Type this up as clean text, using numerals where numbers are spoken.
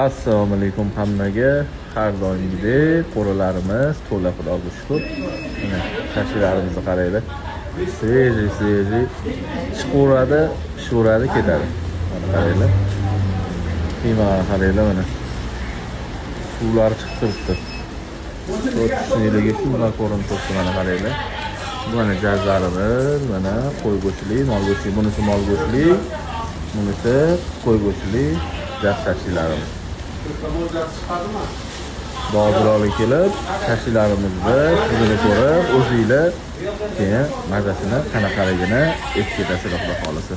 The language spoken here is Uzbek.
Assalomu alaykum hammaga. Har doimgidek qo'ralarimiz to'la, xudoga shukr. Mana tashilarimizni qaranglar. Svejiy chiqaveradi, pishaveradi, ketadi. Mana qaranglar. Qiymaga qaranglar mana. Suvlar chiqib turibdi. To'rtchilikga suvlar ko'rinib turibdi, mana qaranglar. Mana jazlarimiz, mana qo'y go'shli, mol go'shli, bunisi mol go'shli, bunisi qo'y go'shli jaz tashilarimiz. Bozorga kelib, tashilarimizni sizini ko'rib, o'zingizlar keyin mazasini qanaqaligini eshitib ketasizlar, xudo xolisa.